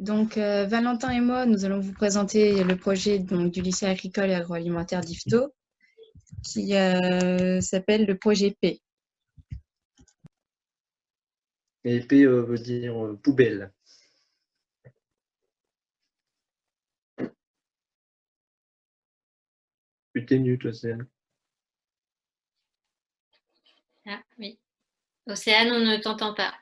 Donc, Valentin et moi, nous allons vous présenter le projet donc, du lycée agricole et agroalimentaire d'Yvetot qui s'appelle le projet P. Et P veut dire poubelle. Tu t'es nul, Océane. Ah oui. Océane, on ne t'entend pas.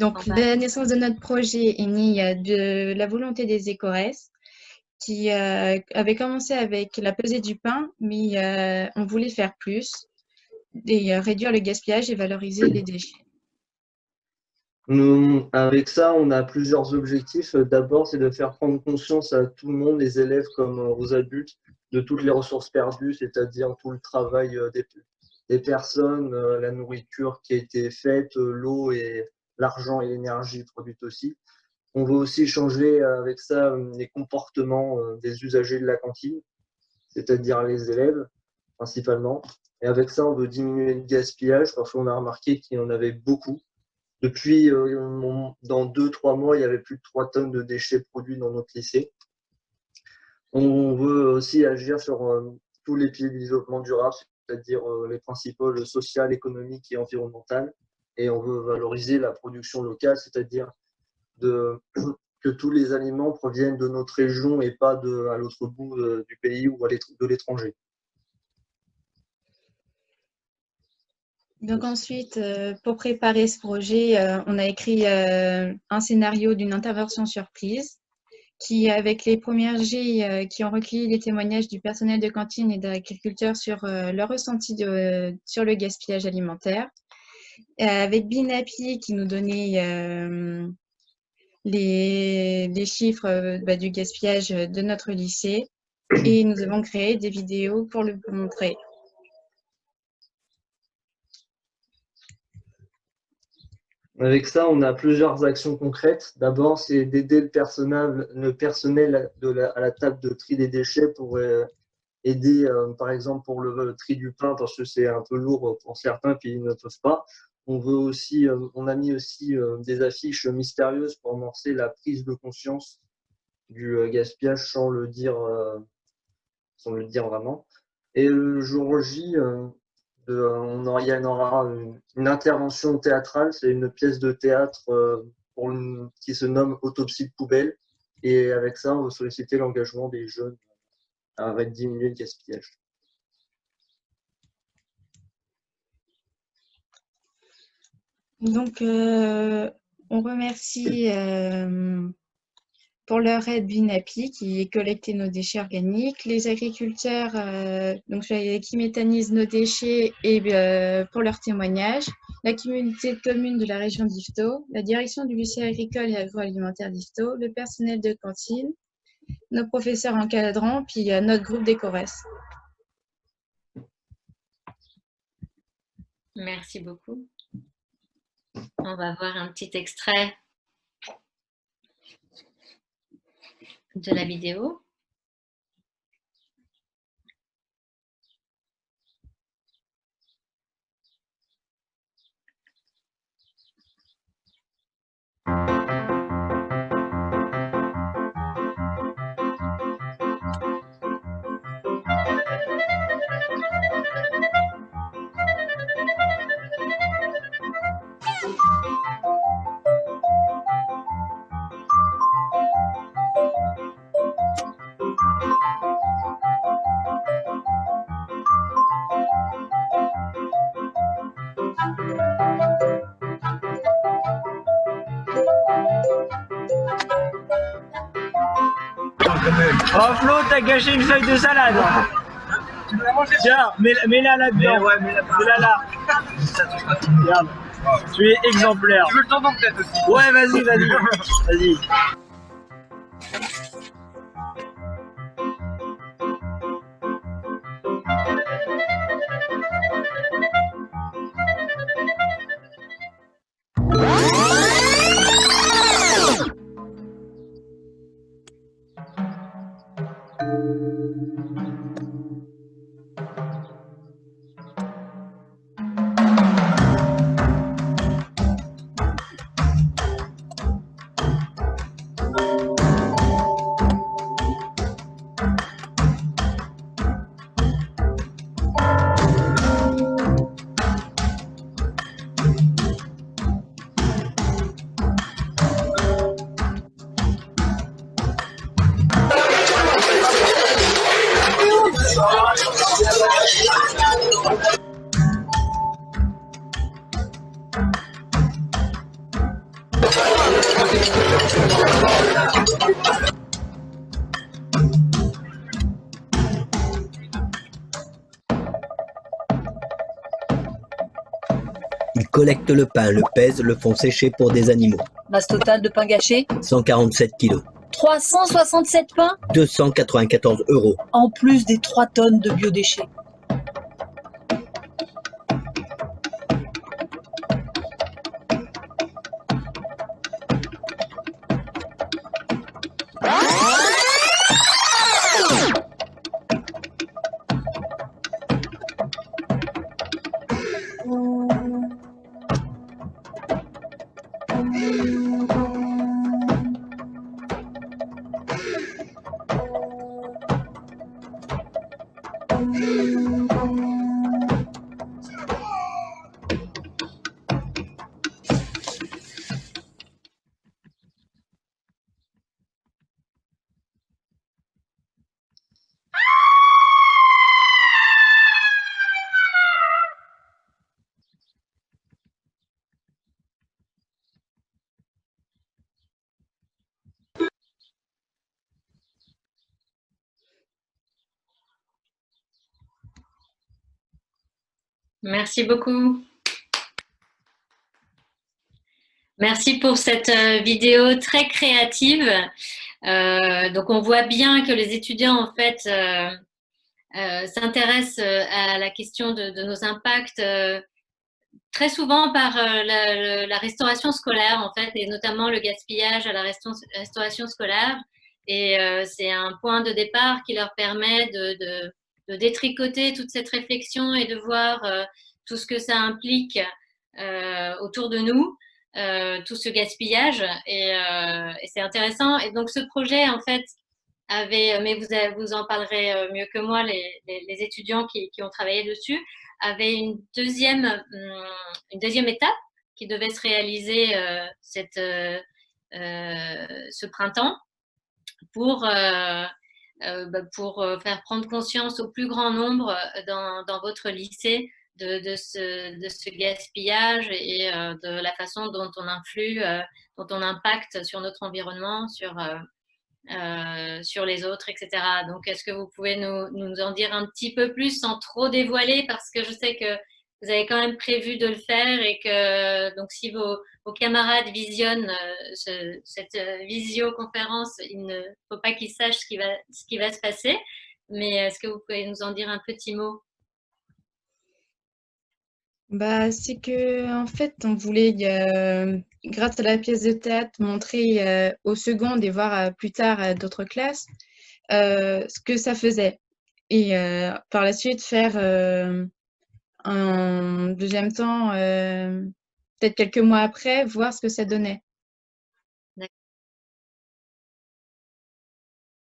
Donc, la naissance de notre projet est née de la volonté des écoresses qui avait commencé avec la pesée du pain, mais on voulait faire plus et réduire le gaspillage et valoriser les déchets. Nous, avec ça, on a plusieurs objectifs. D'abord, c'est de faire prendre conscience à tout le monde, les élèves comme aux adultes, de toutes les ressources perdues, c'est-à-dire tout le travail des personnes, la nourriture qui a été faite, l'eau et l'argent et l'énergie produite aussi. On veut aussi changer avec ça les comportements des usagers de la cantine, c'est-à-dire les élèves principalement. Et avec ça, on veut diminuer le gaspillage parce qu'on a remarqué qu'il y en avait beaucoup. Depuis, dans 2-3 mois, il y avait plus de 3 tonnes de déchets produits dans notre lycée. On veut aussi agir sur tous les piliers du développement durable, c'est-à-dire les principaux, le social, économique et environnemental. Et on veut valoriser la production locale, c'est-à-dire que tous les aliments proviennent de notre région et pas à l'autre bout du pays ou de l'étranger. Donc ensuite, pour préparer ce projet, on a écrit un scénario d'une intervention surprise qui, avec les premières G qui ont recueilli les témoignages du personnel de cantine et d'agriculteurs sur leur ressenti sur le gaspillage alimentaire, avec Binapi qui nous donnait les chiffres du gaspillage de notre lycée, et nous avons créé des vidéos pour le montrer. Avec ça, on a plusieurs actions concrètes. D'abord, c'est d'aider le personnel à la table de tri des déchets pour aider, par exemple, pour le tri du pain, parce que c'est un peu lourd pour certains, puis ils ne peuvent pas. On a mis aussi des affiches mystérieuses pour amorcer la prise de conscience du gaspillage sans le dire vraiment. Et le jour J, il y en aura une intervention théâtrale, c'est une pièce de théâtre qui se nomme Autopsie de poubelle. Et avec ça, on va solliciter l'engagement des jeunes à diminuer le gaspillage. Donc, on remercie pour leur aide Binapi qui collectait nos déchets organiques, les agriculteurs qui méthanisent nos déchets et pour leur témoignage, la communauté de communes de la région d'Yvetot, la direction du lycée agricole et agroalimentaire d'Yvetot, le personnel de cantine, nos professeurs encadrants, puis notre groupe d'écoresses. Merci beaucoup. On va voir un petit extrait de la vidéo. Oh Flo, t'as gâché une feuille de salade. Tiens, mets-la là-dedans. Ouais, mets-la là. Regarde. Tu es exemplaire. Tu veux le tendon peut-être aussi? Ouais, vas-y. Ils collectent le pain, le pèsent, le font sécher pour des animaux. Masse totale de pain gâché, 147 kilos, 367 pains, 294 euros. en plus des 3 tonnes de biodéchets. Merci beaucoup. Merci pour cette vidéo très créative. Donc, on voit bien que les étudiants, en fait, s'intéressent à la question de nos impacts très souvent par la restauration scolaire, en fait, et notamment le gaspillage à la restauration scolaire. Et c'est un point de départ qui leur permet de détricoter toute cette réflexion et de voir tout ce que ça implique autour de nous, tout ce gaspillage. Et c'est intéressant. Et donc, ce projet, en fait, mais vous en parlerez mieux que moi, les étudiants qui ont travaillé dessus, avait une deuxième étape qui devait se réaliser ce printemps pour faire prendre conscience au plus grand nombre dans votre lycée de ce gaspillage et de la façon dont on influe, dont on impacte sur notre environnement, sur les autres, etc. Donc, est-ce que vous pouvez nous en dire un petit peu plus sans trop dévoiler, parce que je sais que vous avez quand même prévu de le faire et que donc si vos camarades visionnent cette visioconférence, il ne faut pas qu'ils sachent ce qui va se passer. Mais est-ce que vous pouvez nous en dire un petit mot? Bah, c'est que en fait, on voulait, grâce à la pièce de théâtre, montrer aux secondes et voir plus tard d'autres classes ce que ça faisait. Et par la suite, faire un deuxième temps, peut-être quelques mois après, voir ce que ça donnait.